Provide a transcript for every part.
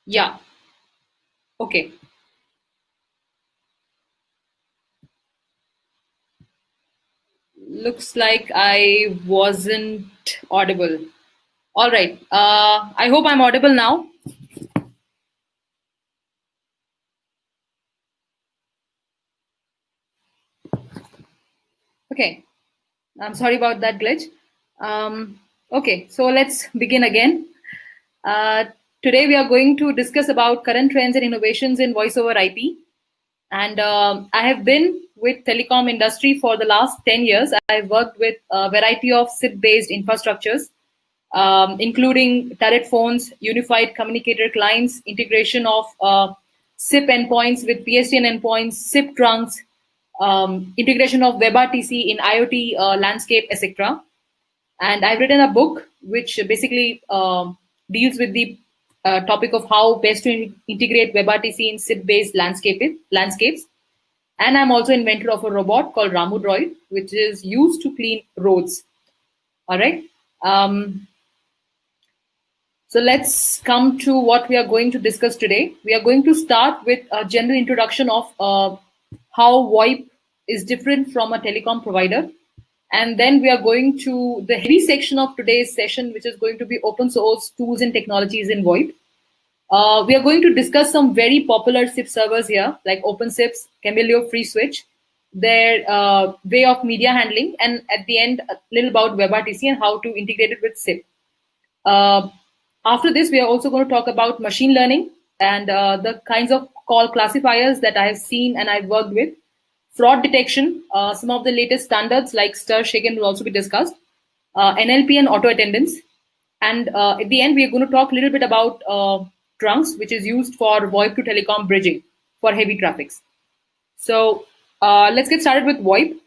Yeah. Okay. Looks like I wasn't audible. All right. I hope I'm audible now. Okay. I'm sorry about that glitch. Okay. So let's begin again. Uh, Today we are going to discuss about current trends and innovations in voice over IP. And I have been with telecom industry for the last 10 years. I've worked with a variety of SIP-based infrastructures, including turret phones, unified communicator clients, integration of SIP endpoints with PSTN endpoints, SIP trunks, integration of WebRTC in IoT landscape, etc. And I've written a book which basically deals with the topic of how best to integrate WebRTC in SIP-based landscapes. And I'm also inventor of a robot called Ramu Droid, which is used to clean roads. All right. So let's come to what we are going to discuss today. We are going to start with a general introduction of how VoIP is different from a telecom provider. And then we are going to the heavy section of today's session, which is going to be open source tools and technologies in VoIP. We are going to discuss some very popular SIP servers here, like Opensips, Kamailio, Freeswitch, their way of media handling, and at the end, a little about WebRTC and how to integrate it with SIP. Uh, After this, we are also going to talk about machine learning and the kinds of call classifiers that I have seen and I've worked with. Fraud detection, some of the latest standards like stir shaken will also be discussed. NLP and auto attendance. And at the end, we are going to talk a little bit about trunks, which is used for VoIP to telecom bridging for heavy traffics. So let's get started with VoIP.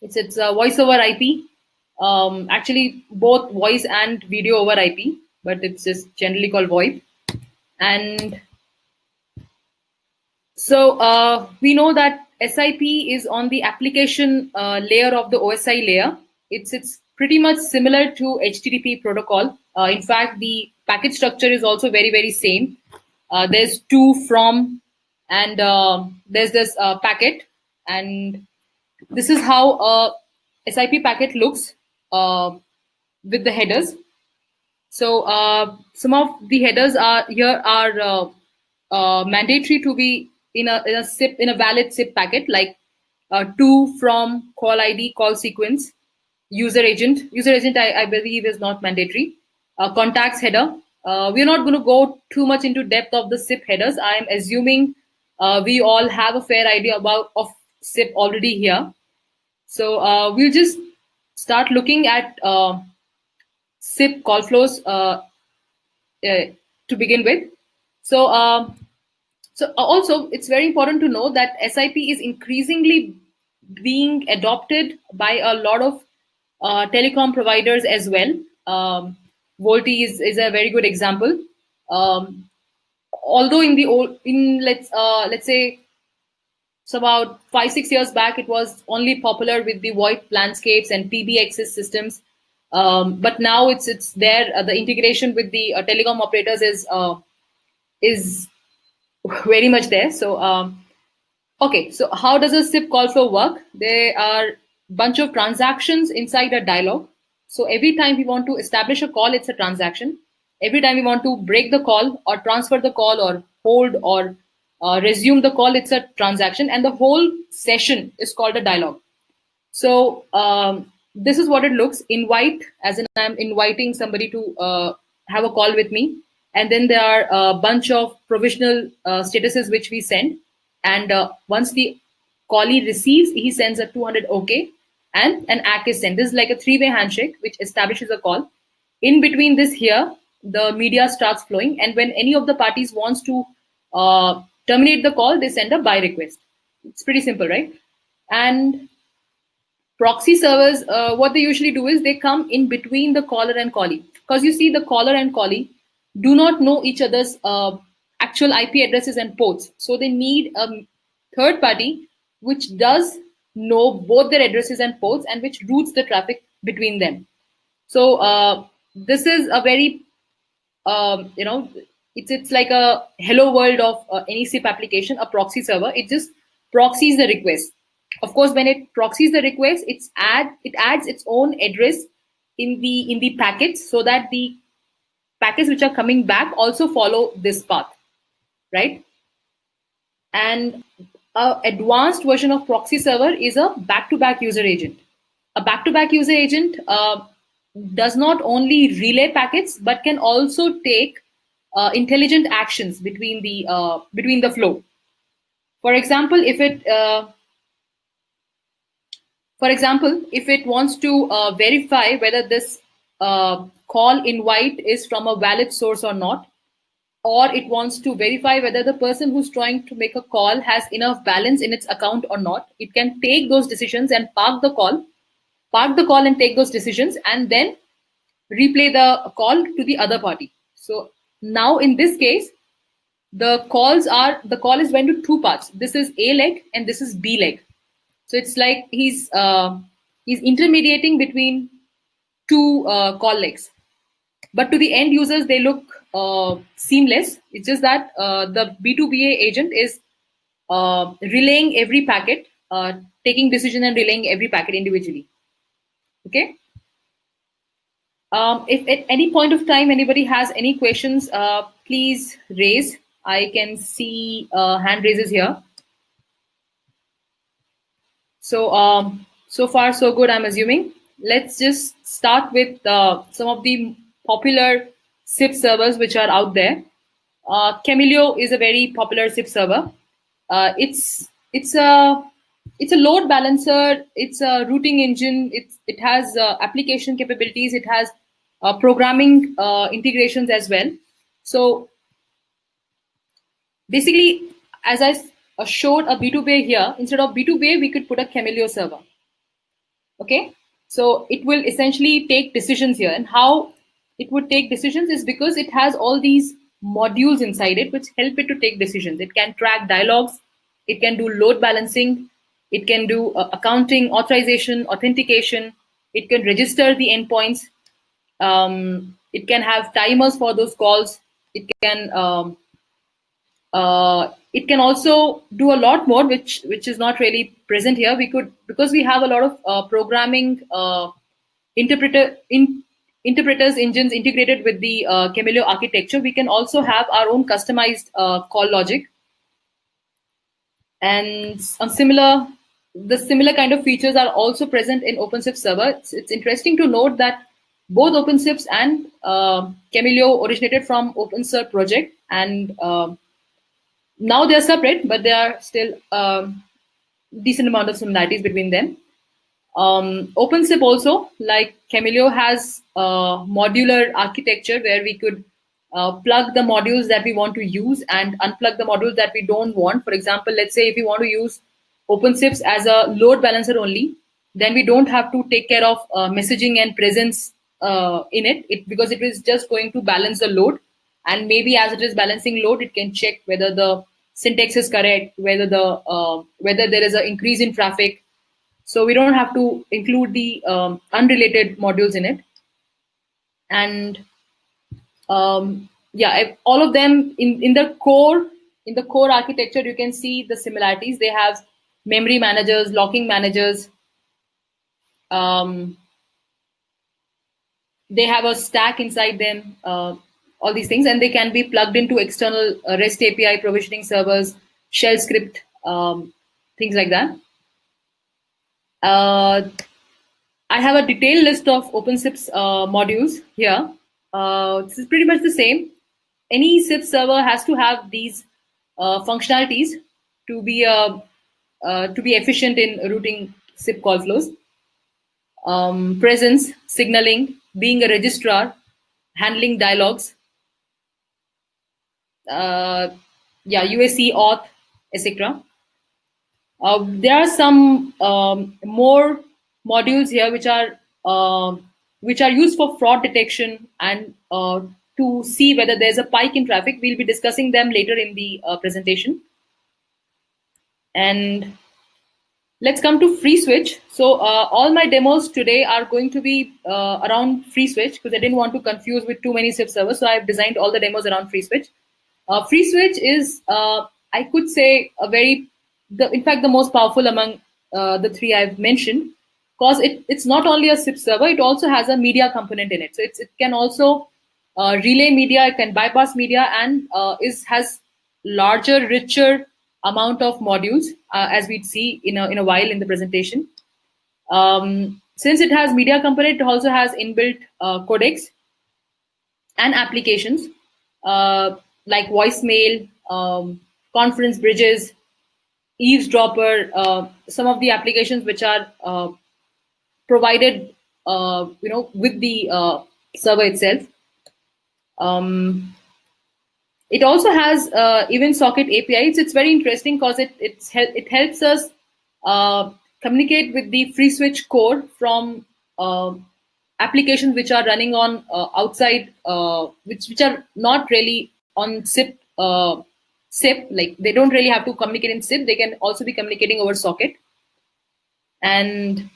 It's voice over IP. Actually, both voice and video over IP, but it's just generally called VoIP. And so we know that SIP is on the application layer of the OSI layer. It's pretty much similar to HTTP protocol. In fact, the packet structure is also very same. There's to, from, and there's this packet, and this is how a SIP packet looks with the headers. So some of the headers are here are mandatory to be in a SIP in a valid SIP packet, like to, from, call ID, call sequence, user agent. User agent, I believe, is not mandatory. Contacts header. We're not going to go too much into depth of the SIP headers. I'm assuming we all have a fair idea about of SIP already here. So we'll just start looking at SIP call flows to begin with. So, also it's very important to know that SIP is increasingly being adopted by a lot of telecom providers as well. VoLTE is a very good example. Although in the old, in let's say, so about 5-6 years back, it was only popular with the VoIP landscapes and PBXS systems. But now it's there. The integration with the telecom operators is very much there. So okay, so how does a SIP call flow work? There are bunch of transactions inside a dialog. So every time we want to establish a call, it's a transaction. Every time we want to break the call or transfer the call or hold or resume the call, it's a transaction, and the whole session is called a dialog. So this is what it looks. Invite, as in I'm inviting somebody to have a call with me. And then there are a bunch of provisional statuses which we send. And once the callee receives, he sends a 200 OK, and an ACK is sent. This is like a three-way handshake which establishes a call. In between this here, the media starts flowing. And when any of the parties wants to terminate the call, they send a buy request. It's pretty simple, right? And proxy servers, what they usually do is they come in between the caller and callee, because you see the caller and callee do not know each other's actual IP addresses and ports. So they need a third party which does know both their addresses and ports and which routes the traffic between them. So this is a very it's like a hello world of any SIP application, a proxy server. It just proxies the request. Of course, when it proxies the request, it adds its own address in the packets, so that the packets which are coming back also follow this path, right? And a advanced version of proxy server is a back-to-back user agent. A back-to-back user agent does not only relay packets, but can also take intelligent actions between the flow. For example, if it wants to verify whether this call invite is from a valid source or not, or it wants to verify whether the person who's trying to make a call has enough balance in its account or not, it can take those decisions and park the call and take those decisions, and then replay the call to the other party. So now in this case, the call is went to two parts. This is A leg and this is B leg. So it's like he's intermediating between two call legs. But to the end users, they look seamless. It's just that the B2BUA agent is relaying every packet, taking decision and relaying every packet individually. Okay. If at any point of time anybody has any questions, please raise. I can see hand raises here. So so far so good, I'm assuming. Let's just start with some of the popular SIP servers which are out there. Kamailio is a very popular SIP server. It's a load balancer. It's a routing engine. It has application capabilities. It has programming integrations as well. So basically, as I showed a B2BUA here, instead of B2BUA, we could put a Kamailio server. Okay, so it will essentially take decisions here, and how it would take decisions is because it has all these modules inside it which help it to take decisions. It can track dialogues, it can do load balancing, it can do accounting, authorization, authentication, it can register the endpoints, it can have timers for those calls, it can also do a lot more, which is not really present here. We could, because we have a lot of programming interpreters engines integrated with the Kamailio architecture, we can also have our own customized call logic. And the similar kind of features are also present in Opensips server. It's interesting to note that both Opensips and Kamailio originated from OpenSIP project, and now they're separate, but there are still decent amount of similarities between them. OpenSIP also, like Kamailio, has modular architecture where we could plug the modules that we want to use and unplug the modules that we don't want. For example, let's say if we want to use Opensips as a load balancer only, then we don't have to take care of messaging and presence in it, because it is just going to balance the load. And maybe as it is balancing load, it can check whether the syntax is correct, whether there is an increase in traffic. So we don't have to include the unrelated modules in it. And yeah, all of them in the core architecture, you can see the similarities. They have memory managers, locking managers. They have a stack inside them. All these things, and they can be plugged into external REST API provisioning servers, shell script, things like that. I have a detailed list of Opensips modules here. This is pretty much the same. Any SIP server has to have these functionalities to be efficient in routing SIP call flows. Presence, signaling, being a registrar, handling dialogues, UAC, auth, etc. There are some more modules here which are used for fraud detection and to see whether there's a spike in traffic. We'll be discussing them later in the presentation. And let's come to Freeswitch. So all my demos today are going to be around Freeswitch, because I didn't want to confuse with too many SIP servers. So I've designed all the demos around Freeswitch. Freeswitch is, I could say, in fact, the most powerful among the three I've mentioned, because it's not only a SIP server, it also has a media component in it. So it can also relay media, it can bypass media, and has larger, richer amount of modules, as we'd see in a while in the presentation. Since it has media component, it also has inbuilt codecs and applications like voicemail, conference bridges, eavesdropper, some of the applications which are provided with the server itself. It also has even socket APIs. It's very interesting because it helps us communicate with the Freeswitch core from applications which are running on outside, which are not really on SIP. SIP, like they don't really have to communicate in SIP. They can also be communicating over socket. And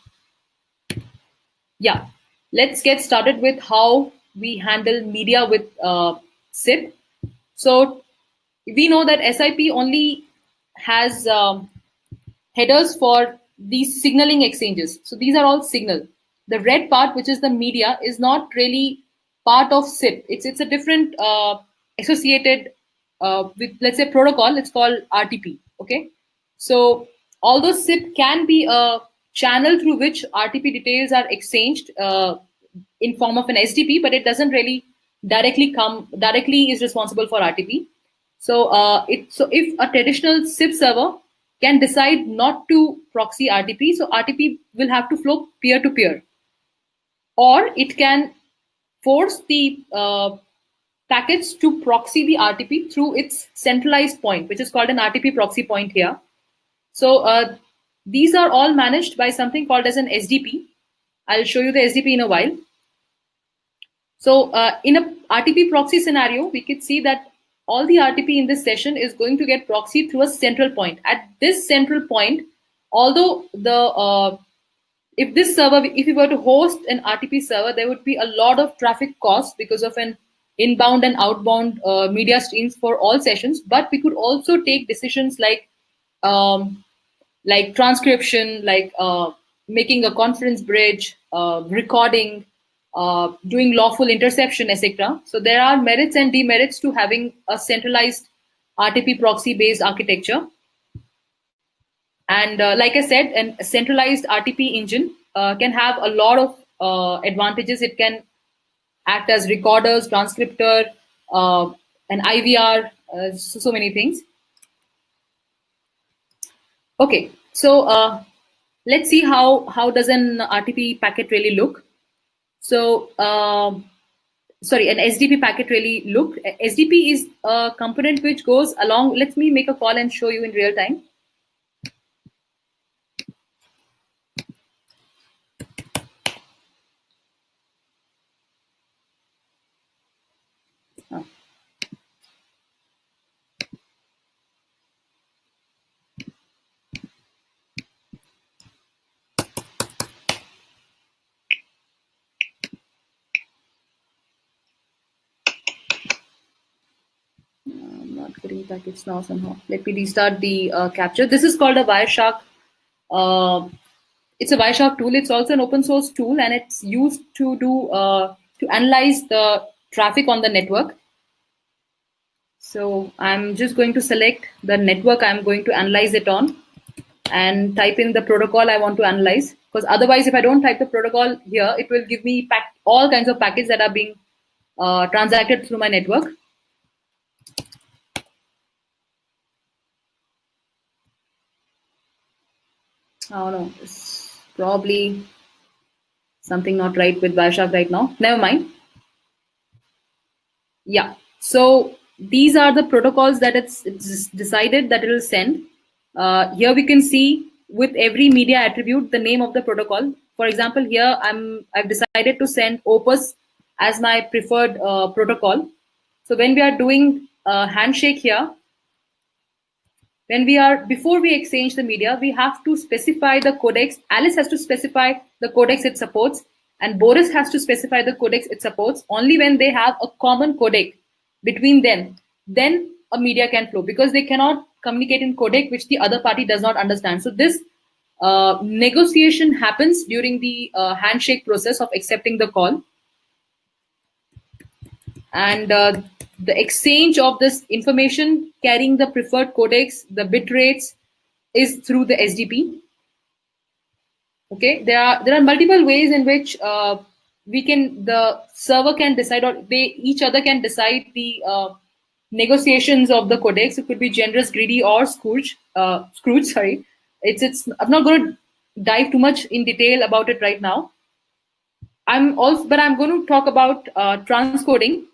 yeah, let's get started with how we handle media with SIP. So we know that SIP only has headers for these signaling exchanges. So these are all signal. The red part, which is the media, is not really part of SIP. It's a different associated with, let's say, protocol. It's called RTP. Okay. So although SIP can be a channel through which RTP details are exchanged in form of an SDP, but it doesn't really directly is responsible for RTP. So if a traditional SIP server can decide not to proxy RTP, so RTP will have to flow peer-to-peer, or it can force the packets to proxy the RTP through its centralized point, which is called an RTP proxy point here. So these are all managed by something called as an SDP. I'll show you the SDP in a while. So in a RTP proxy scenario, we could see that all the RTP in this session is going to get proxied through a central point. At this central point, although if we were to host an RTP server, there would be a lot of traffic costs because of an inbound and outbound media streams for all sessions. But we could also take decisions like transcription, like making a conference bridge, recording, doing lawful interception, etc. So there are merits and demerits to having a centralized RTP proxy based architecture. And like I said, a centralized RTP engine can have a lot of advantages. It can act as recorders, transcriptor, an IVR, so many things. Okay, so let's see how does an RTP packet really look. So, sorry, an SDP packet really look. SDP is a component which goes along. Let me make a call and show you in real time. I'm not getting packets now somehow. Let me restart the capture. This is called a Wireshark. It's a Wireshark tool. It's also an open source tool, and it's used to do to analyze the traffic on the network. So I'm just going to select the network I'm going to analyze it on and type in the protocol I want to analyze. Because otherwise, if I don't type the protocol here, it will give me all kinds of packets that are being transacted through my network. Oh no, it's probably something not right with Wireshark right now. Never mind. Yeah, so these are the protocols that it's decided that it will send. Here we can see with every media attribute the name of the protocol. For example, here I've decided to send Opus as my preferred protocol. So when we are doing a handshake here, before we exchange the media, we have to specify the codecs. Alice has to specify the codecs it supports, and Boris has to specify the codecs it supports. Only when they have a common codec between them, then a media can flow, because they cannot communicate in codec which the other party does not understand. So this negotiation happens during the handshake process of accepting the call, and the exchange of this information carrying the preferred codecs, the bit rates, is through the SDP. Okay, there are multiple ways in which the server can decide, or each other can decide the negotiations of the codecs. It could be generous, greedy, or Scrooge. Sorry, I'm not going to dive too much in detail about it right now. I'm going to talk about transcoding.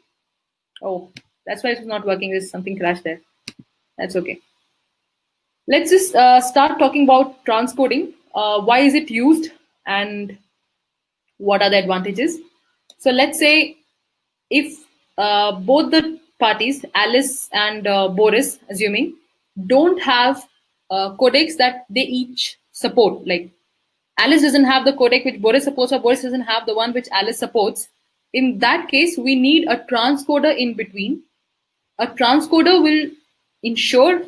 Oh, that's why it's not working. There's something crashed there. That's okay. Let's just start talking about transcoding. Why is it used and what are the advantages? So let's say if both the parties, Alice and Boris, assuming, don't have codecs that they each support, like Alice doesn't have the codec which Boris supports, or Boris doesn't have the one which Alice supports. In that case, we need a transcoder in between. A transcoder will ensure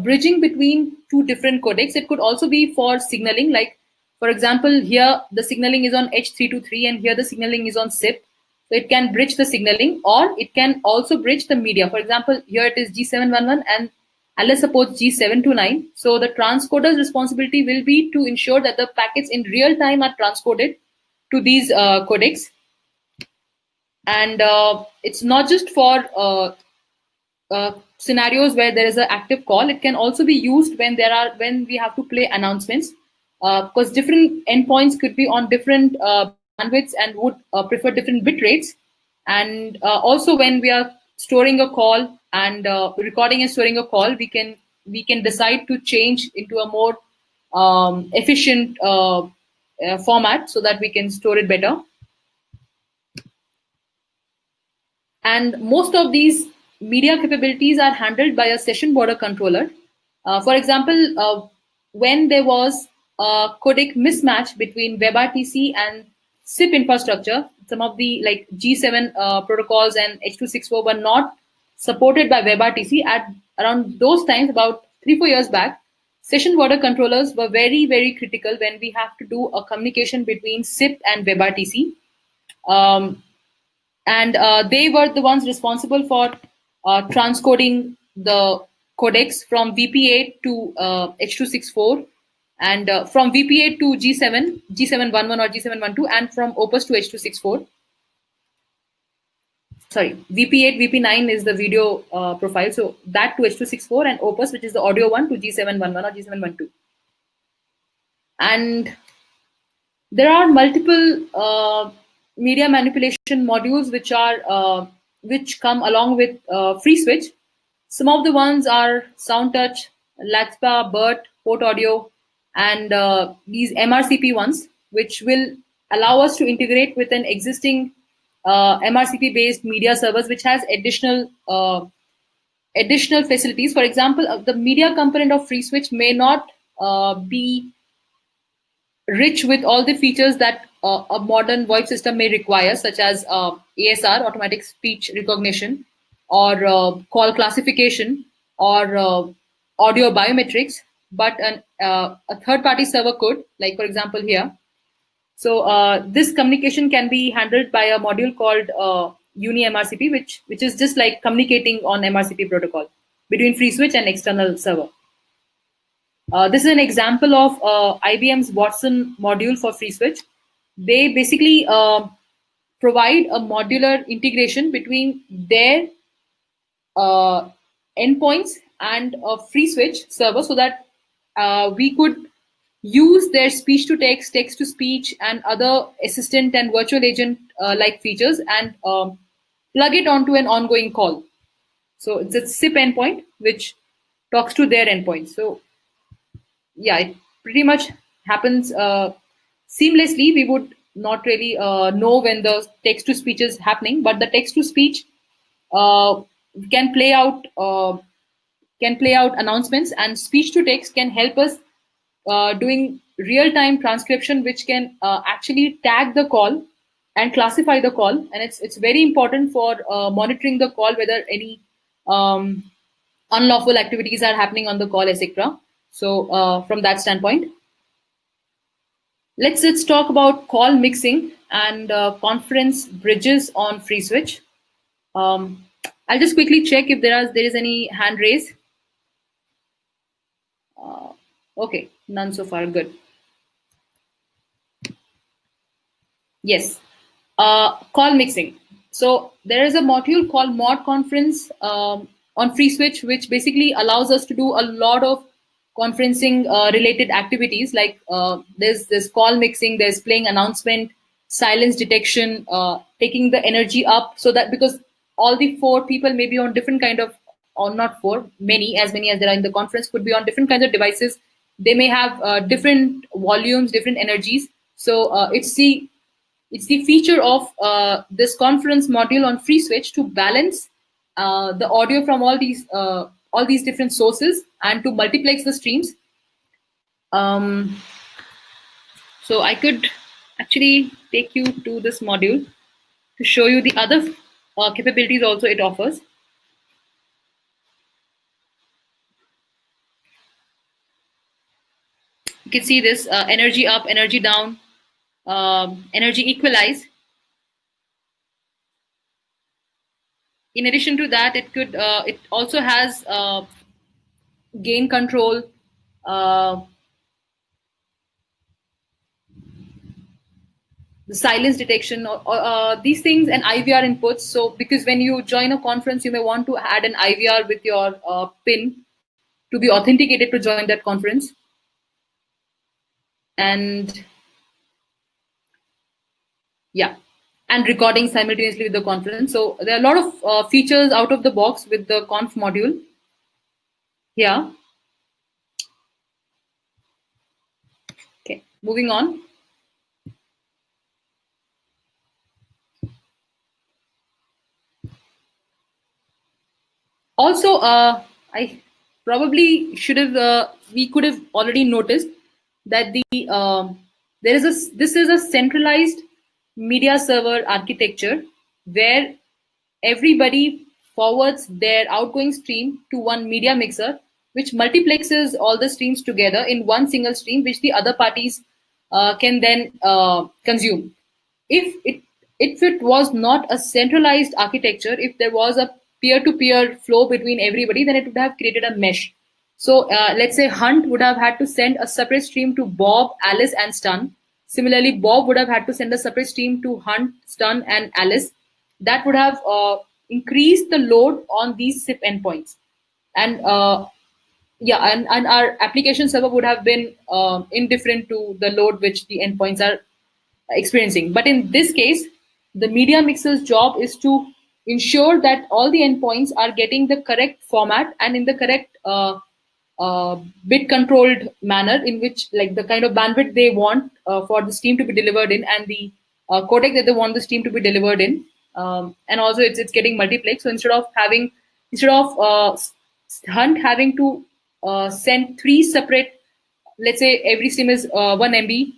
bridging between two different codecs. It could also be for signaling, like for example, here the signaling is on H323 and here the signaling is on SIP. So it can bridge the signaling, or it can also bridge the media. For example, here it is G711 and Alice supports G729. So the transcoder's responsibility will be to ensure that the packets in real time are transcoded to these codecs. And it's not just for scenarios where there is an active call. It can also be used when we have to play announcements, because different endpoints could be on different bandwidths and would prefer different bit rates. And also when we are storing a call and recording and storing a call, we can decide to change into a more efficient format so that we can store it better. And most of these media capabilities are handled by a session border controller. For example, when there was a codec mismatch between WebRTC and SIP infrastructure, some of the like G7 protocols and H.264 were not supported by WebRTC. At around those times, about 3-4 years back, session border controllers were very, very critical when we have to do a communication between SIP and WebRTC. And they were the ones responsible for transcoding the codecs from VP8 to H.264, and from VP8 to G7, G711 or G712, and from Opus to H.264. Sorry, VP8, VP9 is the video profile, so that to H.264, and Opus, which is the audio one, to G711 or G712. And there are multiple media manipulation modules which come along with Freeswitch. Some of the ones are SoundTouch, LATSPA, BERT, Port Audio, and these MRCP ones, which will allow us to integrate with an existing MRCP-based media servers, which has additional facilities. For example, the media component of Freeswitch may not be rich with all the features that a modern VoIP system may require, such as ASR, automatic speech recognition, or call classification, or audio biometrics, but a third-party server could, like for example here. So this communication can be handled by a module called UniMRCP, which is just like communicating on MRCP protocol between Freeswitch and external server. This is an example of IBM's Watson module for Freeswitch. They basically provide a modular integration between their endpoints and a Freeswitch server, so that we could use their speech-to-text, text-to-speech, and other assistant and virtual agent like features, and plug it onto an ongoing call. So it's a SIP endpoint which talks to their endpoint. So yeah, it pretty much happens seamlessly. We would not really know when the text-to-speech is happening, but the text-to-speech can play out announcements, and speech-to-text can help us doing real-time transcription, which can actually tag the call and classify the call. And it's very important for monitoring the call, whether any unlawful activities are happening on the call, etc. So from that standpoint, let's talk about call mixing and conference bridges on Freeswitch. I'll just quickly check if there is any hand raised. Okay, none so far. Good. Yes. Call mixing. So there is a module called Mod Conference on Freeswitch, which basically allows us to do a lot of conferencing related activities. Like there's call mixing, there's playing announcement, silence detection, taking the energy up, so that because all the 4 people may be on different kind of, or not 4, many as there are in the conference, could be on different kinds of devices. They may have different volumes, different energies. So it's the feature of this conference module on Freeswitch to balance the audio from all these different sources and to multiplex the streams. So I could actually take you to this module to show you the other capabilities also it offers. You can see this energy up, energy down, energy equalize. In addition to that, it also has gain control, the silence detection, or these things, and IVR inputs. So because when you join a conference, you may want to add an IVR with your PIN to be authenticated to join that conference. And yeah, and recording simultaneously with the conference. So there are a lot of features out of the box with the conf module here. Okay, moving on. Also, I probably should have, we could have already noticed that this is a centralized media server architecture where everybody forwards their outgoing stream to one media mixer, which multiplexes all the streams together in one single stream, which the other parties can then consume. If it was not a centralized architecture, if there was a peer-to-peer flow between everybody, then it would have created a mesh. So let's say Hunt would have had to send a separate stream to Bob, Alice, and Stun. Similarly, Bob would have had to send a separate stream to Hunt, Stun, and Alice. That would have increased the load on these SIP endpoints. And and our application server would have been indifferent to the load which the endpoints are experiencing. But in this case, the media mixer's job is to ensure that all the endpoints are getting the correct format and in the correct bit controlled manner, in which like the kind of bandwidth they want for the stream to be delivered in, and the codec that they want the stream to be delivered in, and also it's getting multiplexed. So instead of Hunt having to send 3 separate, let's say every stream is 1 MB,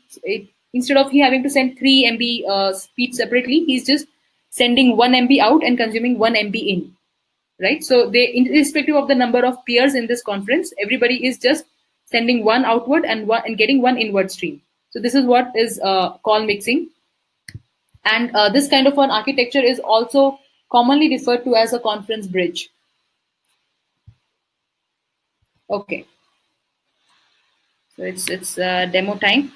instead of he having to send 3 MB speed separately, he's just sending 1 MB out and consuming 1 MB in, right? So they, irrespective of the number of peers in this conference, everybody is just sending 1 outward and getting 1 inward stream. So this is what is call mixing. And this kind of an architecture is also commonly referred to as a conference bridge. Okay. So it's demo time.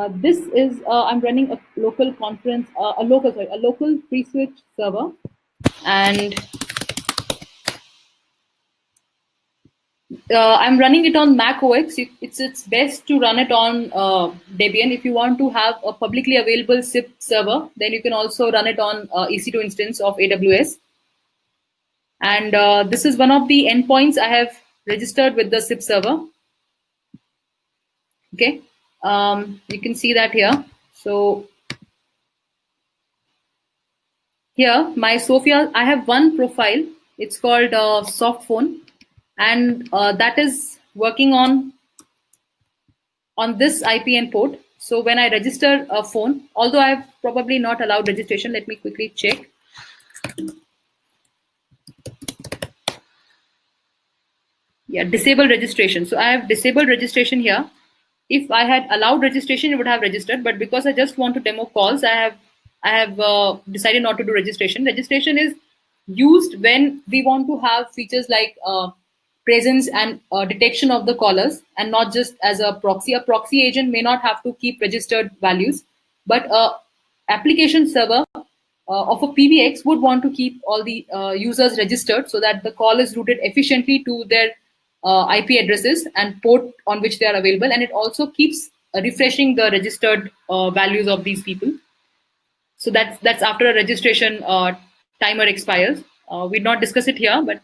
This is I'm running a local conference, a local Freeswitch server, and I'm running it on Mac OS. It's best to run it on Debian. If you want to have a publicly available SIP server, then you can also run it on EC2 instance of AWS. And this is one of the endpoints I have registered with the SIP server. Okay, you can see that here. So here, my Sophia, I have one profile. It's called soft phone, and that is working on this IPN port. So when I register a phone, although I've probably not allowed registration, let me quickly check. Yeah, disable registration. So I have disabled registration here. If I had allowed registration, it would have registered. But because I just want to demo calls, I have decided not to do registration. Registration is used when we want to have features like presence and detection of the callers, and not just as a proxy. A proxy agent may not have to keep registered values, but a application server of a PBX would want to keep all the users registered so that the call is routed efficiently to their IP addresses and port on which they are available, and it also keeps refreshing the registered values of these people. So that's after a registration timer expires. We'd not discuss it here, but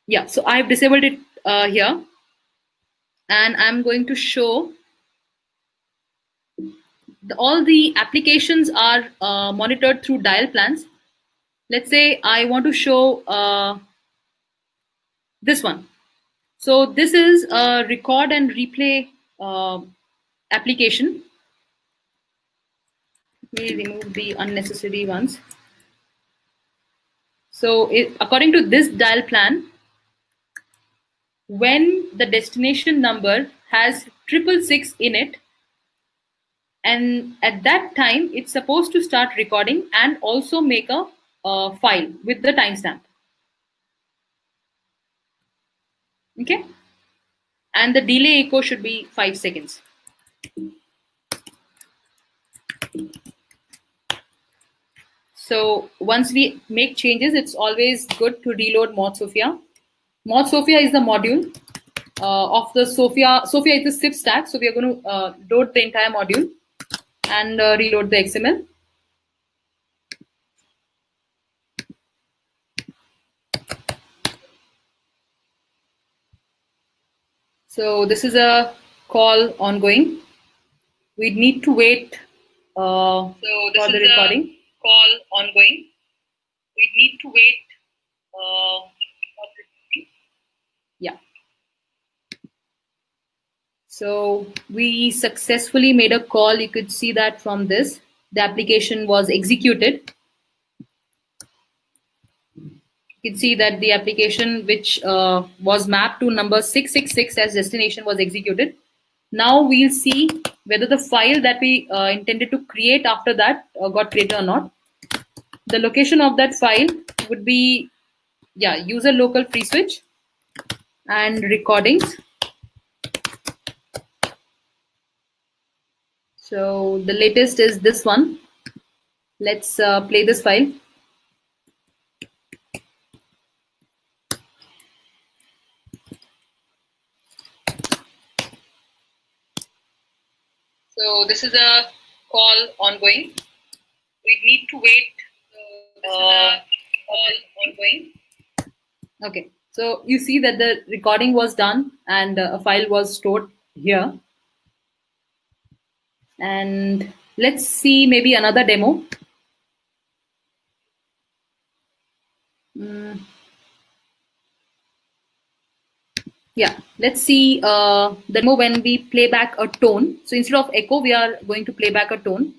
yeah. So I've disabled it here, and I'm going to show all the applications are monitored through dial plans. Let's say I want to show this one. So this is a record and replay application. Let me remove the unnecessary ones. So according to this dial plan, when the destination number has 666 in it, and at that time it's supposed to start recording and also make a file with the timestamp. Okay, and the delay echo should be 5 seconds. So once we make changes, it's always good to reload Mod Sophia. Mod Sophia is the module of the Sophia. Sophia is the SIP stack. So we are going to load the entire module and reload the XML. So this is a call ongoing. We need to wait for the recording. Call ongoing. We need to wait for the recording. Yeah. So we successfully made a call. You could see that from this. The application was executed. You can see that the application which was mapped to number 666 as destination was executed. Now we'll see whether the file that we intended to create after that got created or not. The location of that file would be, yeah, user local Freeswitch and recordings. So the latest is this one. Let's play this file. So this is a call ongoing. We need to wait. Call ongoing. Okay. So you see that the recording was done and a file was stored here. And let's see maybe another demo. Yeah, let's see the demo when we play back a tone. So instead of echo, we are going to play back a tone.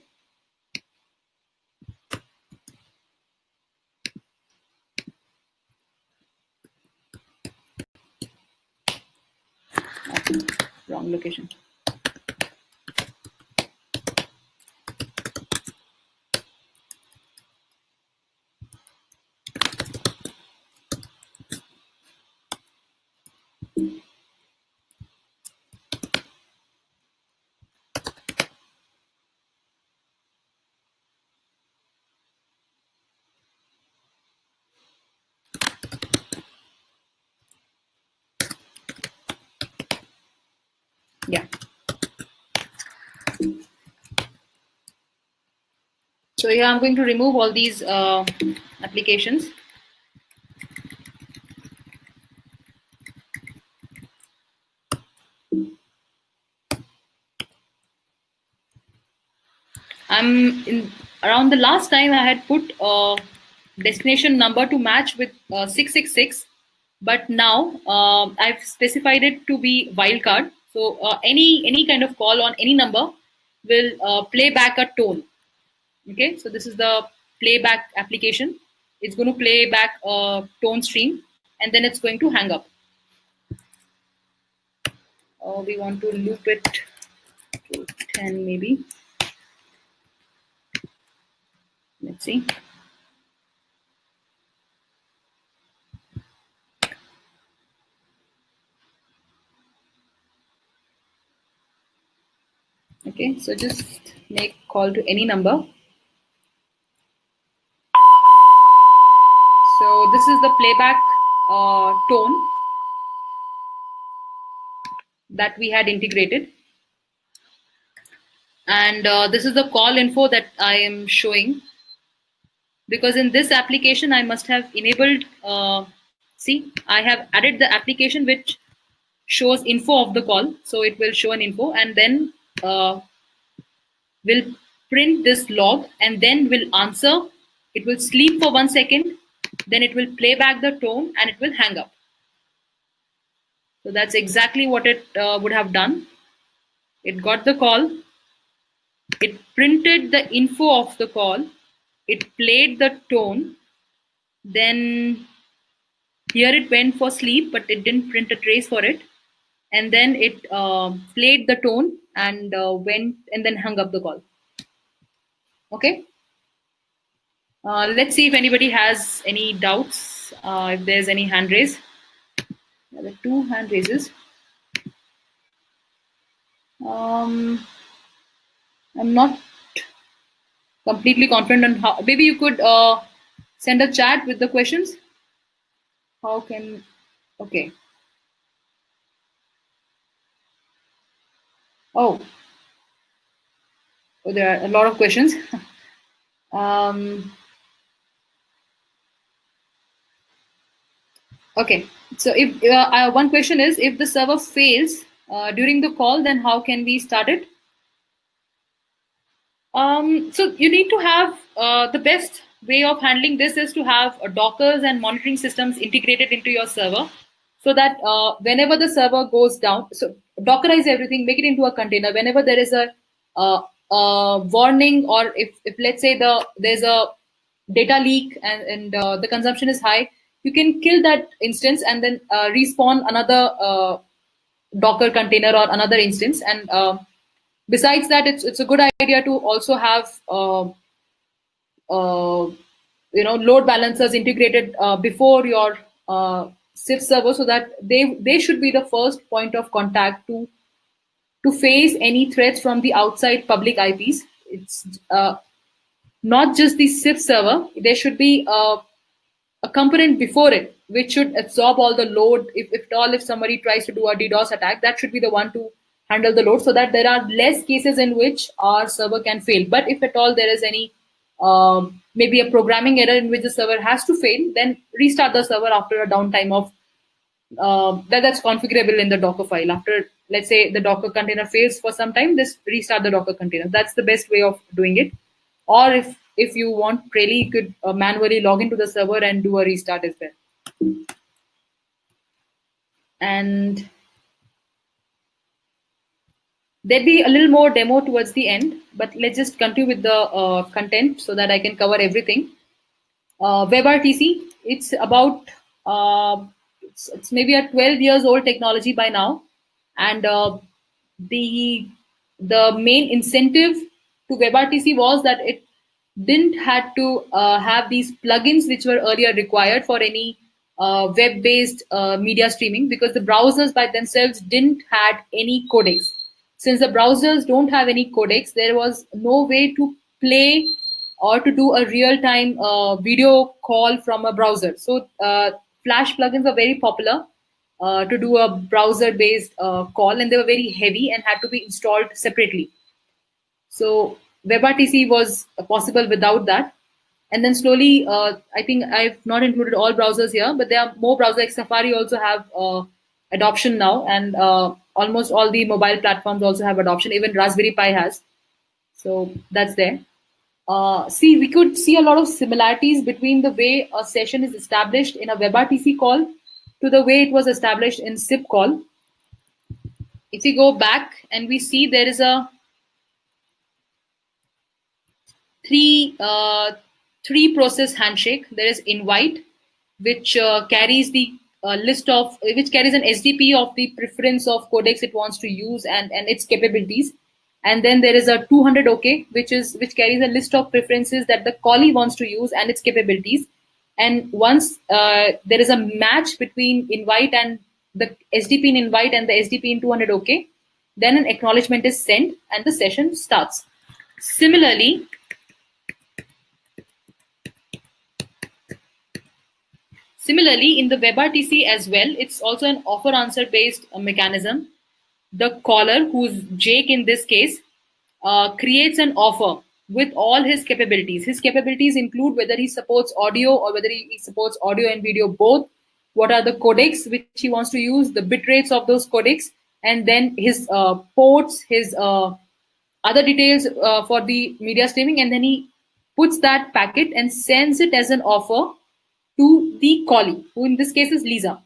Wrong location. Yeah. So here I'm going to remove all these applications. Around the last time I had put destination number to match with 666, but now I've specified it to be wildcard. So any kind of call on any number will play back a tone. Okay, so this is the playback application. It's going to play back a tone stream, and then it's going to hang up. We want to loop it to 10 maybe. Let's see. Okay, so just make call to any number. So this is the playback tone that we had integrated. And this is the call info that I am showing. Because in this application, I must have enabled, see, I have added the application which shows info of the call. So it will show an info and then will print this log and then will answer. It will sleep for 1 second, then it will play back the tone and it will hang up. So that's exactly what it would have done. It got the call, it printed the info of the call, it played the tone, then here it went for sleep, but it didn't print a trace for it. And then it played the tone and went and then hung up the call. Okay. Let's see if anybody has any doubts, if there's any hand raise. There are 2 hand raises. I'm not completely confident on how. Maybe you could send a chat with the questions. How can, okay. Oh, there are a lot of questions. Okay, so if one question is, if the server fails during the call, then how can we start it? So you need to have the best way of handling this is to have Dockers and monitoring systems integrated into your server, so that whenever the server goes down, so Dockerize everything, make it into a container. Whenever there is a warning, or if let's say there's a data leak and the consumption is high, you can kill that instance and then respawn another Docker container or another instance. And besides that, it's a good idea to also have load balancers integrated before your SIP server, so that they should be the first point of contact to face any threats from the outside public IPs. It's not just the SIP server. There should be a component before it which should absorb all the load. If somebody tries to do a DDoS attack, that should be the one to handle the load, so that there are less cases in which our server can fail. But if at all there is any maybe a programming error in which the server has to fail, then restart the server after a downtime of that's configurable in the Docker file. After, let's say, the Docker container fails for some time, just restart the Docker container. That's the best way of doing it. Or if you want, really, you could manually log into the server and do a restart as well. And there'll be a little more demo towards the end, but let's just continue with the content so that I can cover everything. WebRTC, it's about, it's maybe a 12 years old technology by now. And the main incentive to WebRTC was that it didn't had to have these plugins which were earlier required for any web-based media streaming, because the browsers by themselves didn't had any codecs. Since the browsers don't have any codecs, there was no way to play or to do a real-time video call from a browser. So Flash plugins are very popular to do a browser-based call, and they were very heavy and had to be installed separately. So WebRTC was possible without that. And then slowly, I think I've not included all browsers here, but there are more browsers. Like Safari also have adoption now, and almost all the mobile platforms also have adoption. Even Raspberry Pi has. So that's there. See, we could see a lot of similarities between the way a session is established in a WebRTC call to the way it was established in SIP call. If we go back and we see there is a three process handshake. There is invite, which carries the list of which carries an SDP of the preference of codecs it wants to use and its capabilities. And then there is a 200 OK, which carries a list of preferences that the callee wants to use and its capabilities. And once there is a match between invite and the SDP in invite and the SDP in 200 OK, then an acknowledgement is sent and the session starts. Similarly, in the WebRTC as well, it's also an offer answer based mechanism. The caller, who's Jake in this case, creates an offer with all his capabilities. His capabilities include whether he supports audio or whether he supports audio and video both, what are the codecs which he wants to use, the bit rates of those codecs, and then his ports, his other details for the media streaming, and then he puts that packet and sends it as an offer to the callee, who in this case is Lisa.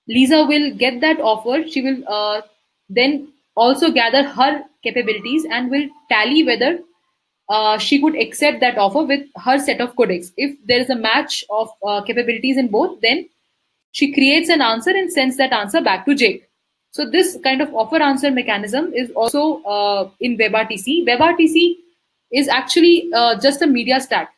Lisa will get that offer. She will then also gather her capabilities and will tally whether she could accept that offer with her set of codecs. If there is a match of capabilities in both, then she creates an answer and sends that answer back to Jake. So this kind of offer answer mechanism is also in WebRTC. WebRTC is actually just a media stack.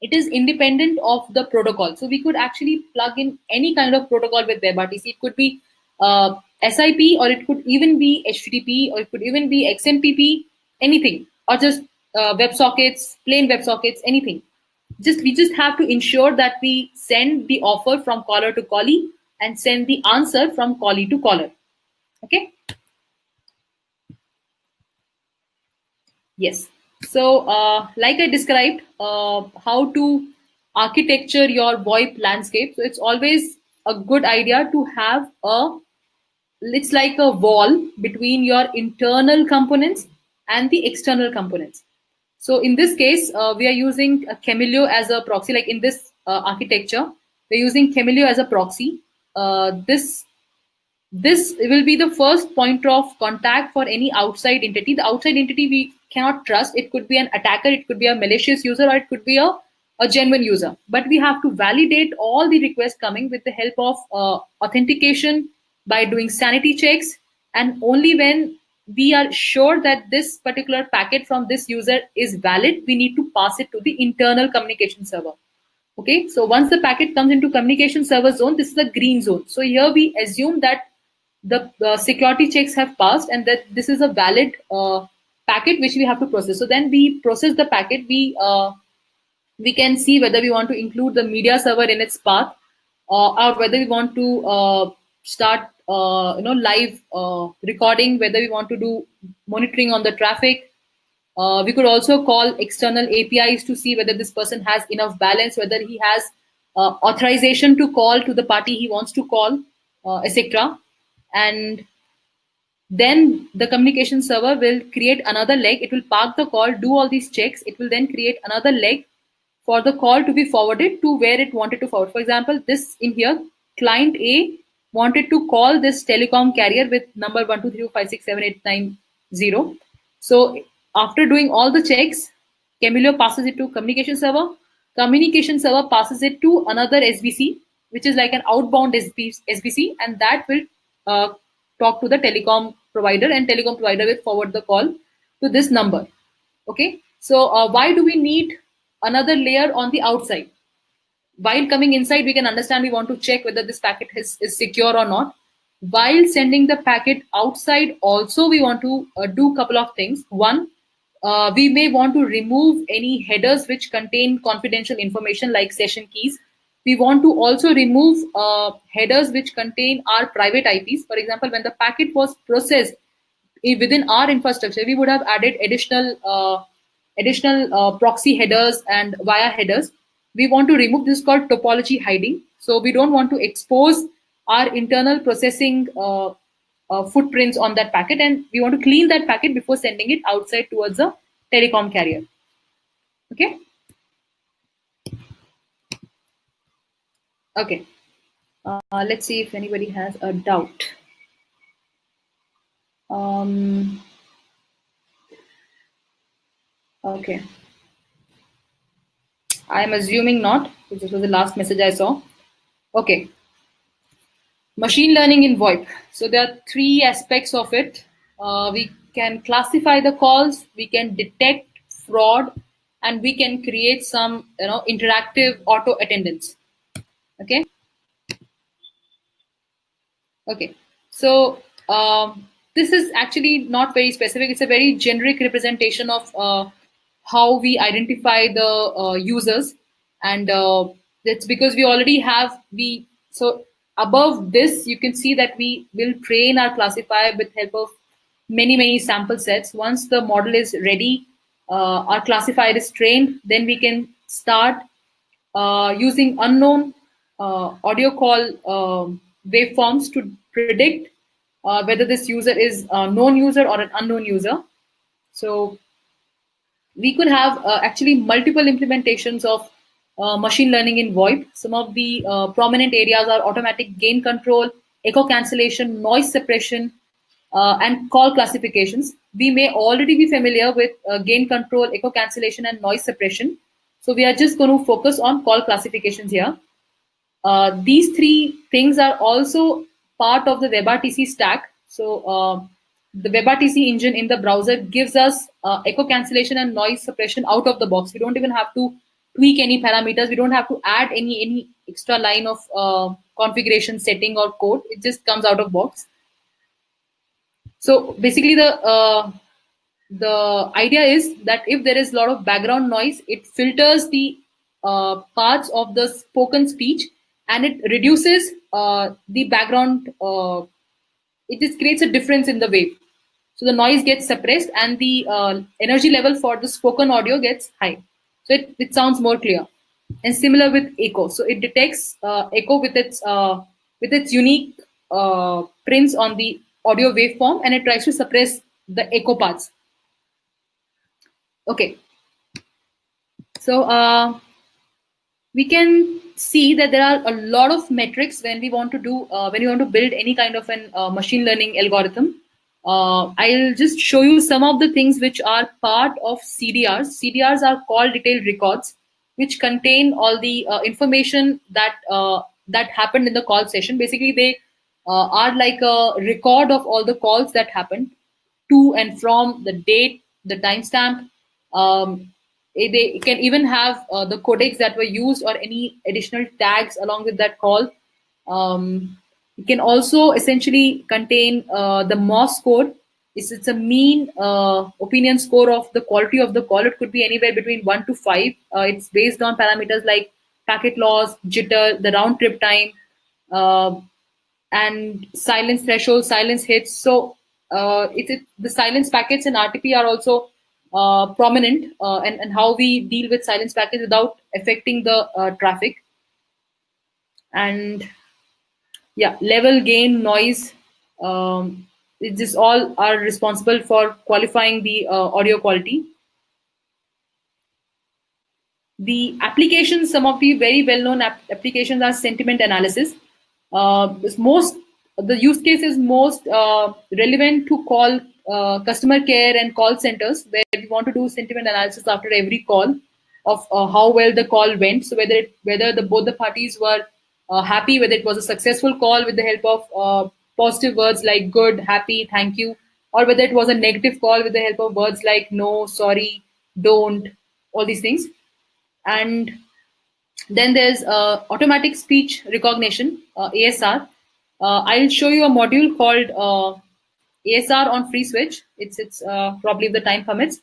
It is independent of the protocol. So we could actually plug in any kind of protocol with WebRTC. It could be SIP, or it could even be HTTP, or it could even be XMPP, anything, or just WebSockets, plain WebSockets, anything. We just have to ensure that we send the offer from caller to callee and send the answer from callee to caller. Okay. Yes. So, like I described, how to architecture your VoIP landscape. So it's always a good idea to have it's like a wall between your internal components and the external components. So in this case, we are using Kamailio as a proxy. Like in this architecture, we're using Kamailio as a proxy. This will be the first point of contact for any outside entity. The outside entity we cannot trust. It could be an attacker, it could be a malicious user, or it could be a genuine user. But we have to validate all the requests coming with the help of authentication by doing sanity checks. And only when we are sure that this particular packet from this user is valid, we need to pass it to the internal communication server. Okay, so once the packet comes into communication server zone, this is the green zone. So here we assume that the security checks have passed and that this is a valid packet which we have to process. So then we process the packet. We can see whether we want to include the media server in its path, or whether we want to start live recording, whether we want to do monitoring on the traffic. We could also call external APIs to see whether this person has enough balance, whether he has authorization to call to the party he wants to call, etc. And then the communication server will create another leg. It will park the call, do all these checks. It will then create another leg for the call to be forwarded to where it wanted to forward. For example, this in here, client A wanted to call this telecom carrier with number 123567890. So after doing all the checks, Kamailio passes it to communication server. Communication server passes it to another SBC, which is like an outbound SBC, and that will talk to the telecom provider, and telecom provider will forward the call to this number. Okay, so why do we need another layer on the outside? While coming inside, we can understand we want to check whether this packet is secure or not. While sending the packet outside, also we want to do a couple of things. One, we may want to remove any headers which contain confidential information like session keys. We want to also remove headers which contain our private IPs. For example, when the packet was processed within our infrastructure, we would have added additional proxy headers and via headers. We want to remove this called topology hiding. So we don't want to expose our internal processing footprints on that packet, and we want to clean that packet before sending it outside towards a telecom carrier. Okay. Okay. Let's see if anybody has a doubt. Okay. I'm assuming not. This was the last message I saw. Okay. Machine learning in VoIP. So there are three aspects of it. We can classify the calls, we can detect fraud, and we can create some interactive auto attendance. Okay. Okay. So this is actually not very specific. It's a very generic representation of how we identify the users, and that's because we already have we. So above this, you can see that we will train our classifier with help of many sample sets. Once the model is ready, our classifier is trained, then we can start using unknown audio call waveforms to predict whether this user is a known user or an unknown user. So we could have actually multiple implementations of machine learning in VoIP. Some of the prominent areas are automatic gain control, echo cancellation, noise suppression, and call classifications. We may already be familiar with gain control, echo cancellation, and noise suppression. So we are just going to focus on call classifications here. These three things are also part of the WebRTC stack. So the WebRTC engine in the browser gives us echo cancellation and noise suppression out of the box. We don't even have to tweak any parameters. We don't have to add any extra line of configuration setting or code. It just comes out of box. So basically, the idea is that if there is a lot of background noise, it filters the parts of the spoken speech, and it reduces the background. It just creates a difference in the wave. So the noise gets suppressed, and the energy level for the spoken audio gets high. So it sounds more clear. And similar with echo. So it detects echo with its unique prints on the audio waveform, and it tries to suppress the echo parts. Okay. So we can see that there are a lot of metrics when we want to do when you want to build any kind of an machine learning algorithm. I'll just show you some of the things which are part of CDRs. CDRs are call detailed records, which contain all the information that happened in the call session. Basically, they are like a record of all the calls that happened, to and from, the date, the timestamp. They can even have the codecs that were used or any additional tags along with that call. It can also essentially contain the MOS score. It's a mean opinion score of the quality of the call. It could be anywhere between 1 to 5. It's based on parameters like packet loss, jitter, the round trip time, and silence threshold, silence hits. So the silence packets in RTP are also prominent, and how we deal with silence packets without affecting the traffic. And yeah, level, gain, noise, it just all are responsible for qualifying the audio quality. The applications, some of the very well-known applications are sentiment analysis. The use case is most relevant to call customer care and call centers, where we want to do sentiment analysis after every call of how well the call went. So whether both the parties were happy, whether it was a successful call with the help of positive words like good, happy, thank you, or whether it was a negative call with the help of words like no, sorry, don't, all these things. And then there's automatic speech recognition, ASR. I'll show you a module called ASR on Freeswitch. It's probably if the time permits.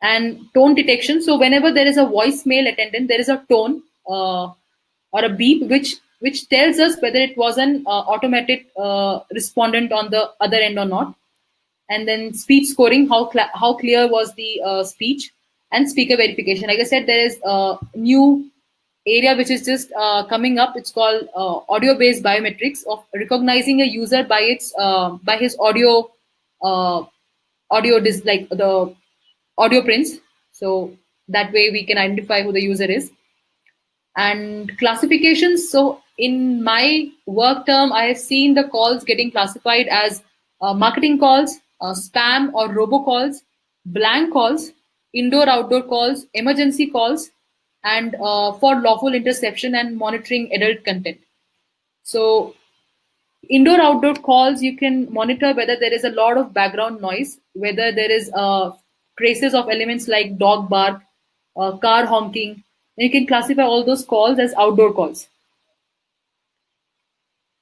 And tone detection. So whenever there is a voicemail attendant, there is a tone or a beep which tells us whether it was an automated respondent on the other end or not. And then speech scoring, how clear was the speech, and speaker verification. Like I said, there is a new area which is just coming up. It's called audio-based biometrics, of recognizing a user by his audio like the audio prints. So that way we can identify who the user is. And classifications. So in my work term, I have seen the calls getting classified as marketing calls, spam or robocalls, blank calls, indoor-outdoor calls, emergency calls, and for lawful interception and monitoring adult content. So indoor-outdoor calls, you can monitor whether there is a lot of background noise, whether there is traces of elements like dog bark, car honking, and you can classify all those calls as outdoor calls.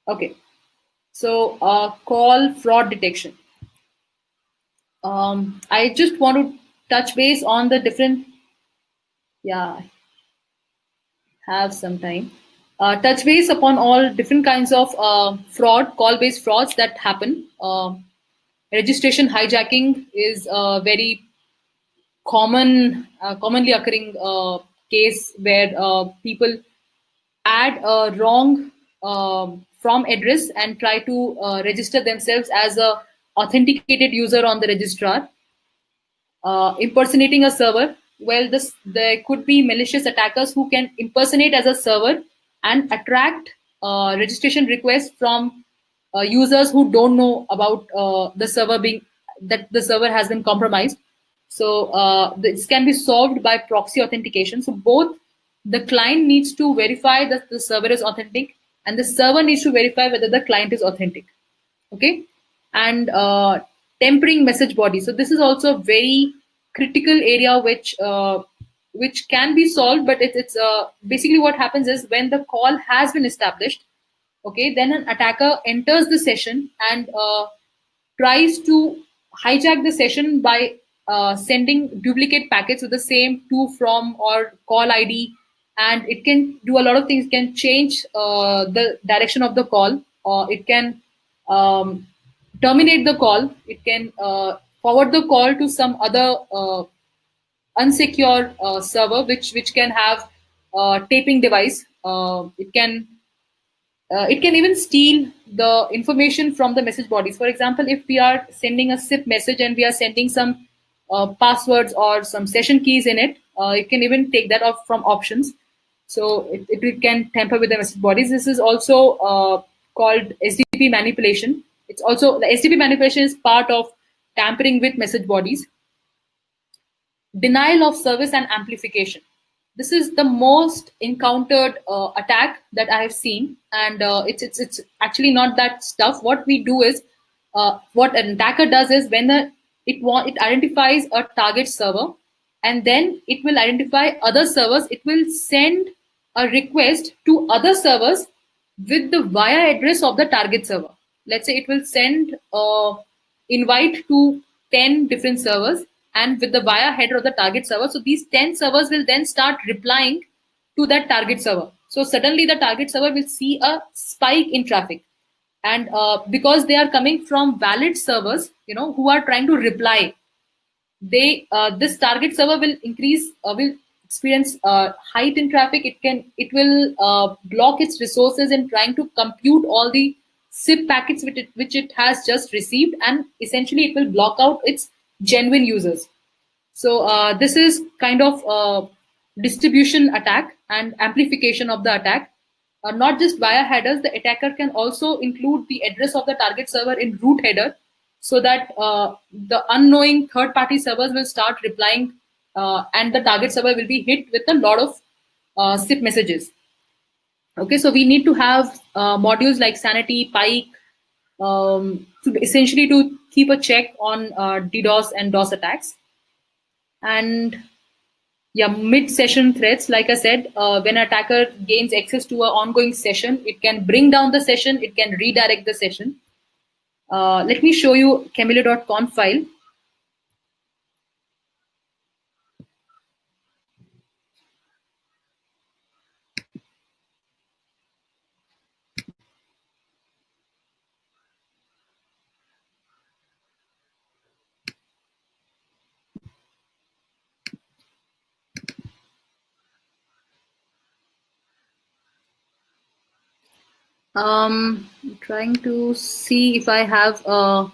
Okay, so call fraud detection. I just want to touch base on the different, yeah, have some time. Touch base upon all different kinds of fraud, call-based frauds that happen. Registration hijacking is a very commonly occurring case where people add a wrong from address and try to register themselves as a authenticated user on the registrar. Impersonating a server. Well, there could be malicious attackers who can impersonate as a server and attract registration requests from users who don't know about the server has been compromised. So this can be solved by proxy authentication. So both the client needs to verify that the server is authentic, and the server needs to verify whether the client is authentic. Okay, and tempering message body. So this is also a very critical area which can be solved, but it's basically what happens is when the call has been established, okay, then an attacker enters the session and tries to hijack the session by sending duplicate packets with the same to, from, or call ID, and it can do a lot of things. It can change the direction of the call, or it can terminate the call. It can forward the call to some other unsecure server, which can have taping device. It can even steal the information from the message bodies. For example, if we are sending a SIP message and we are sending some passwords or some session keys in it, it can even take that off from options. So it can tamper with the message bodies. This is also called SDP manipulation. It's also, the SDP manipulation is part of tampering with message bodies. Denial of service and amplification. This is the most encountered attack that I have seen, and it's actually not that stuff. What we do is, what an attacker does is when it identifies a target server, and then it will identify other servers. It will send a request to other servers with the via address of the target server. Let's say it will send invite to 10 different servers and with the via header of the target server. So these 10 servers will then start replying to that target server. So suddenly the target server will see a spike in traffic. And because they are coming from valid servers, who are trying to reply, this target server will experience height in traffic. It will block its resources in trying to compute all the SIP packets which it has just received, and essentially it will block out its genuine users. So this is kind of distribution attack and amplification of the attack. Not just via headers, the attacker can also include the address of the target server in root header, so that the unknowing third-party servers will start replying, and the target server will be hit with a lot of SIP messages. Okay, so we need to have modules like Sanity, Pike, essentially to keep a check on DDoS and DOS attacks. And yeah, mid-session threats, like I said, when an attacker gains access to an ongoing session, it can bring down the session, it can redirect the session. Let me show you Kamailio.conf file. I'm trying to see if I have no.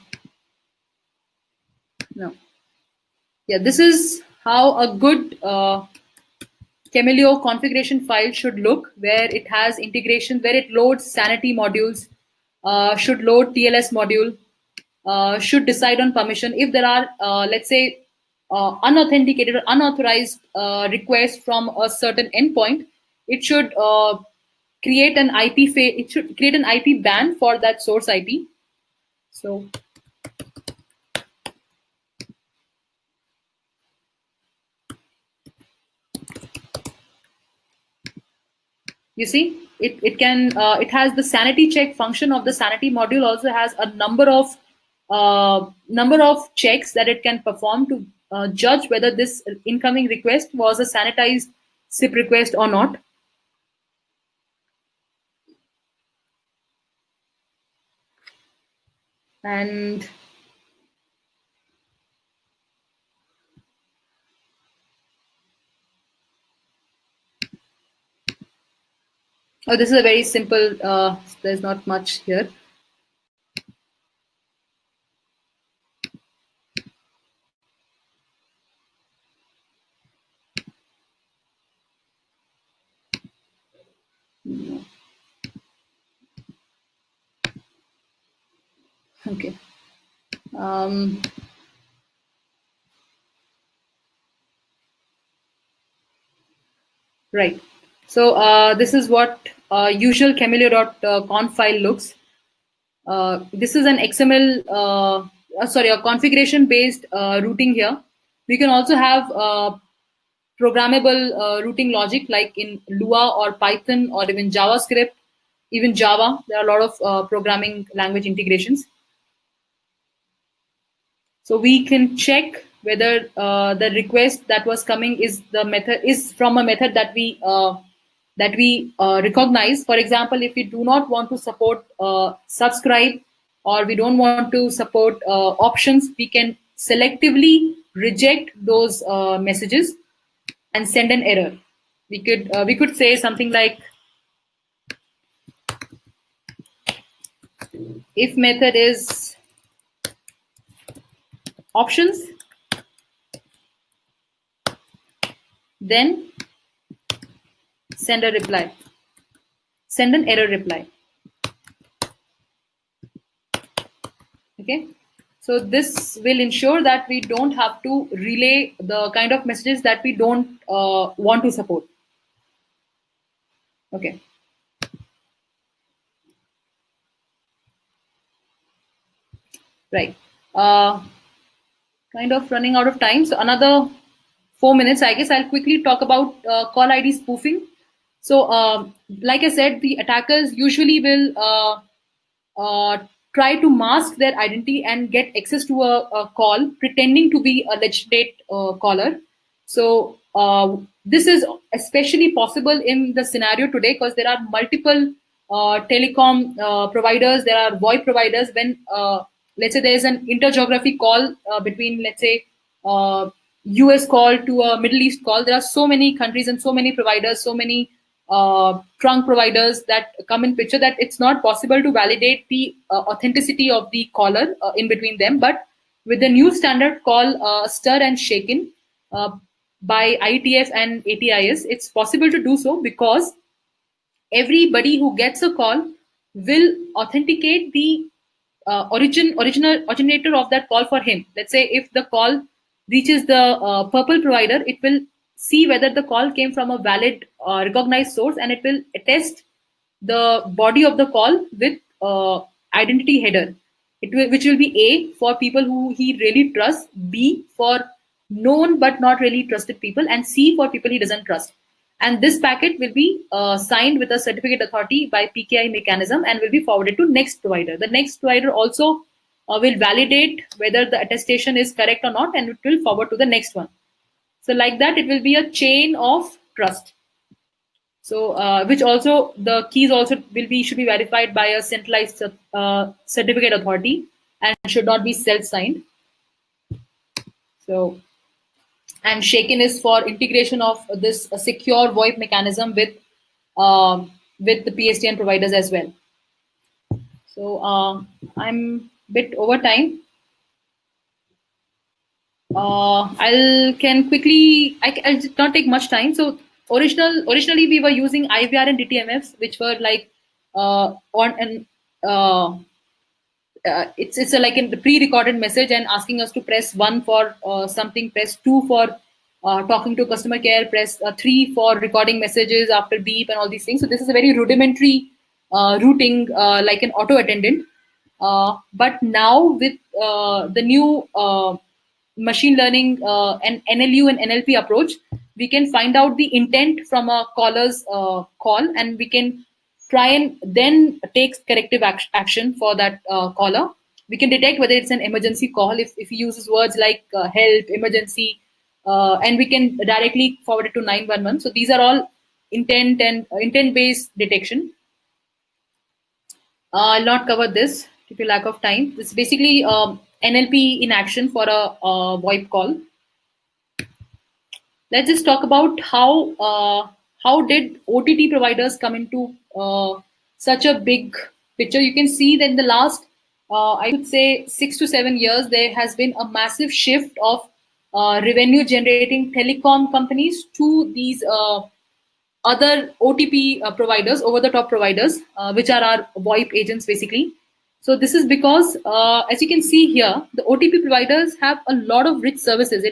Yeah, this is how a good Kamailio configuration file should look, where it has integration, where it loads Sanity modules, should load TLS module, should decide on permission. If there are, let's say, unauthenticated or unauthorized request from a certain endpoint, it should create an it should create an IP ban for that source IP. So you see, it has the sanity check function of the sanity module. Also has a number of checks that it can perform to judge whether this incoming request was a sanitized SIP request or not. And oh, this is a very simple. There's not much here. Okay. Right. So this is what usual Kamailio.conf file looks. This is an XML, a configuration-based routing here. We can also have programmable routing logic like in Lua or Python or even JavaScript, even Java. There are a lot of programming language integrations. So we can check whether the request that was coming is from a method that we recognize. For example, if we do not want to support subscribe, or we don't want to support options, we can selectively reject those messages and send an error. We could say something like, if method is options, then send an error reply. Okay, so this will ensure that we don't have to relay the kind of messages that we don't want to support. Okay. Right. Kind of running out of time. So another 4 minutes, I guess I'll quickly talk about call ID spoofing. So like I said, the attackers usually will try to mask their identity and get access to a call pretending to be a legitimate caller. So this is especially possible in the scenario today because there are multiple telecom providers, there are VoIP providers. When let's say there is an intergeography call between, let's say, US call to a Middle East call, there are so many countries and so many providers, so many trunk providers that come in picture that it's not possible to validate the authenticity of the caller in between them. But with the new standard called stir and shaken by IETF and ATIS, it's possible to do so because everybody who gets a call will authenticate the originator of that call for him. Let's say if the call reaches the purple provider, it will see whether the call came from a valid recognized source, and it will attest the body of the call with identity header, which will be A for people who he really trusts, B for known but not really trusted people, and C for people he doesn't trust. And this packet will be signed with a certificate authority by PKI mechanism and will be forwarded to next provider. The next provider also will validate whether the attestation is correct or not, and it will forward to the next one. So like that, it will be a chain of trust. So which also the keys also should be verified by a centralized certificate authority and should not be self-signed. So, and shaken is for integration of this secure VoIP mechanism with the PSTN providers as well. So I'm a bit over time. I'll not take much time. So originally we were using IVR and DTMFs, which were like it's a, like a pre-recorded message and asking us to press 1 for something, press 2 for talking to customer care, press 3 for recording messages after beep and all these things. So this is a very rudimentary routing, like an auto attendant. But now with the new machine learning and NLU and NLP approach, we can find out the intent from a caller's call, and we can try and then take corrective action for that caller. We can detect whether it's an emergency call if he uses words like help, emergency, and we can directly forward it to 911. So these are all intent and intent-based detection. I'll not cover this due to lack of time. It's basically NLP in action for a VoIP call. Let's just talk about how did OTT providers come into such a big picture. You can see that in the last, I would say, 6 to 7 years, there has been a massive shift of revenue-generating telecom companies to these other OTP providers, over-the-top providers, which are our VoIP agents, basically. So this is because, as you can see here, the OTP providers have a lot of rich services.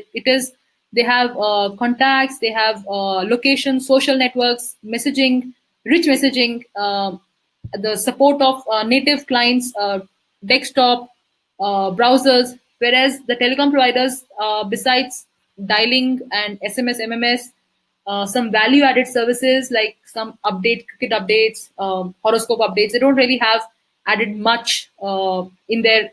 They have contacts, they have location, social networks, messaging, rich messaging, the support of native clients, desktop, browsers, whereas the telecom providers, besides dialing and SMS, MMS, some value-added services like some cricket updates, horoscope updates. They don't really have added much in their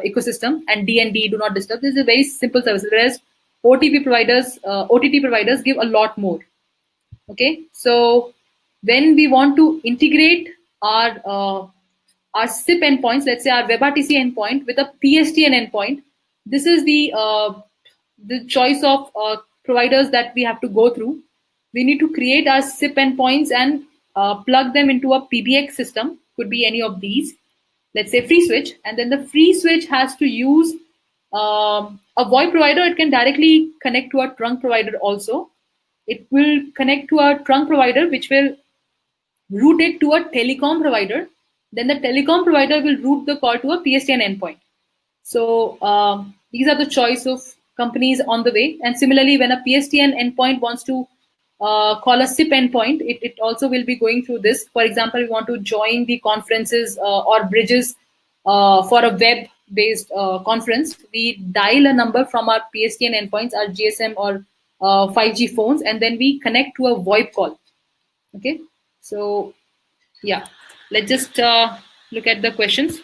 ecosystem, and D&D, do not disturb. This is a very simple service, whereas OTT providers give a lot more. Okay, so when we want to integrate our SIP endpoints, let's say our WebRTC endpoint with a PSTN endpoint, this is the choice of providers that we have to go through. We need to create our SIP endpoints and plug them into a PBX system. Could be any of these. Let's say Freeswitch, and then the Freeswitch has to use a VoIP provider. It can directly connect to a trunk provider also. It will connect to a trunk provider, which will route it to a telecom provider. Then the telecom provider will route the call to a PSTN endpoint. So these are the choice of companies on the way. And similarly, when a PSTN endpoint wants to call a SIP endpoint, it also will be going through this. For example, we want to join the conferences or bridges for a web-based conference. We dial a number from our PSTN endpoints, our GSM or 5G phones, and then we connect to a VoIP call. Okay, so yeah, let's just look at the questions.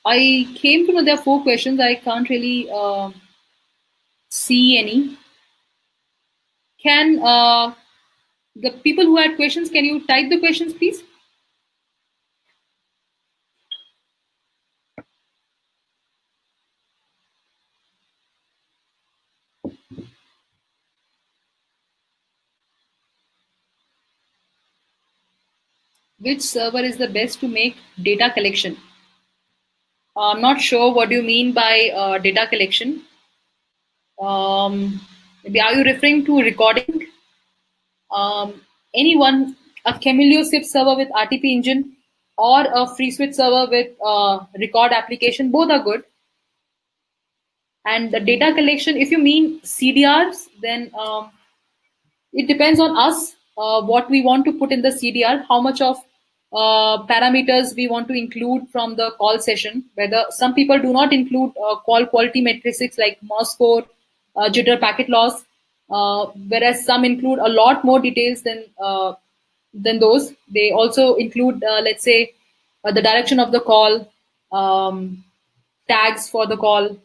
I came to know there are 4 questions. I can't really see any. Can the people who had questions, can you type the questions, please? Which server is the best to make data collection? I'm not sure what you mean by data collection. Maybe are you referring to recording? Anyone, a Kamailio SIP server with RTP engine or a Freeswitch server with record application, both are good. And the data collection, if you mean CDRs, then it depends on us what we want to put in the CDR, how much of parameters we want to include from the call session. Whether some people do not include call quality metrics like Morse score, jitter, packet loss, whereas some include a lot more details than those. They also include, let's say, the direction of the call, tags for the call.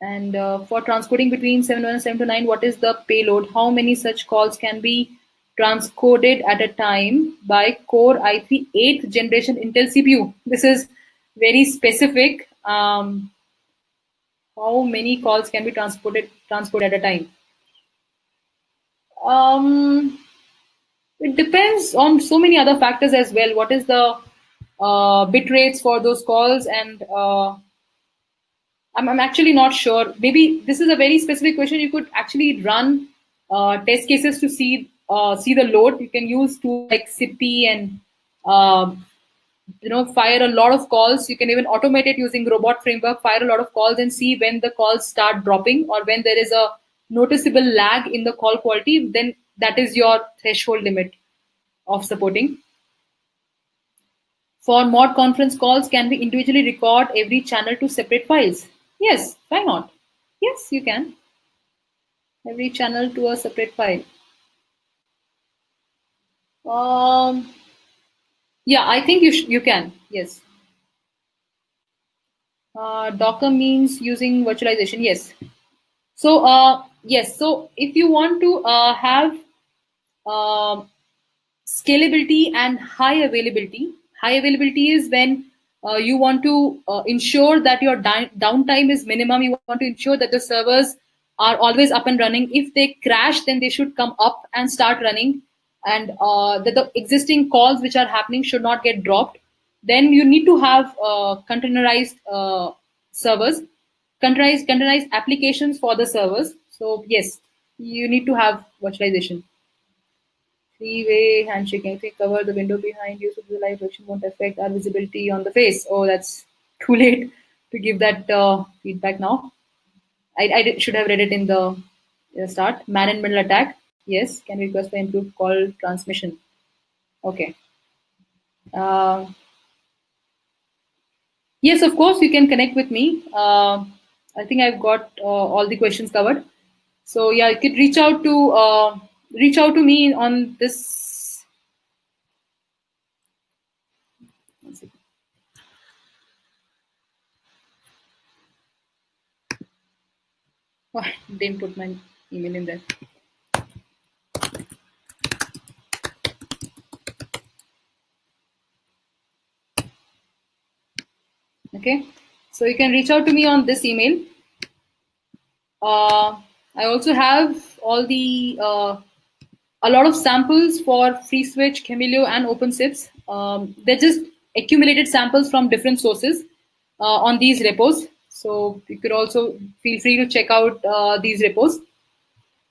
And for transcoding between 7.1 and 7.9, what is the payload? How many such calls can be transcoded at a time by Core i3 8th generation Intel CPU? This is very specific. How many calls can be transported at a time? It depends on so many other factors as well. What is the bit rates for those calls? And I'm actually not sure. Maybe this is a very specific question. You could actually run test cases to see the load. You can use tools like SIpn and fire a lot of calls. You can even automate it using robot framework, fire a lot of calls and see when the calls start dropping or when there is a noticeable lag in the call quality. Then that is your threshold limit of supporting. For mod conference calls, can we individually record every channel to separate files? Yes, why not? Yes, you can. Every channel to a separate file. Yeah, I think you can. Yes. Docker means using virtualization. Yes. So yes. So if you want to have uh, scalability and high availability. High availability is when you want to ensure that your downtime is minimum. You want to ensure that the servers are always up and running. If they crash, then they should come up and start running, and that the existing calls which are happening should not get dropped. Then you need to have containerized servers, containerized applications for the servers. So yes, you need to have virtualization. Three-way handshaking. If we cover the window behind you so the live version won't affect our visibility on the face. Oh, that's too late to give that feedback now. Should have read it in the start. Man-in-middle attack. Yes. Can request for improved call transmission. Okay. Uh, yes, of course, you can connect with me. I think I've got all the questions covered. So yeah, you could reach out to me on this. One second. Oh, I didn't put my email in there. Okay, so you can reach out to me on this email. I also have all the a lot of samples for Freeswitch, Kamailio, and Opensips. They're just accumulated samples from different sources on these repos. So you could also feel free to check out these repos.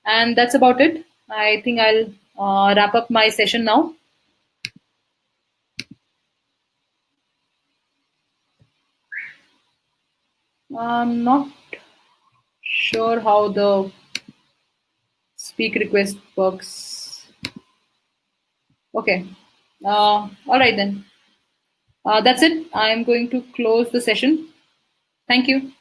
And that's about it. I think I'll wrap up my session now. I'm not sure how the speak request works. Okay. All right then. That's it. I'm going to close the session. Thank you.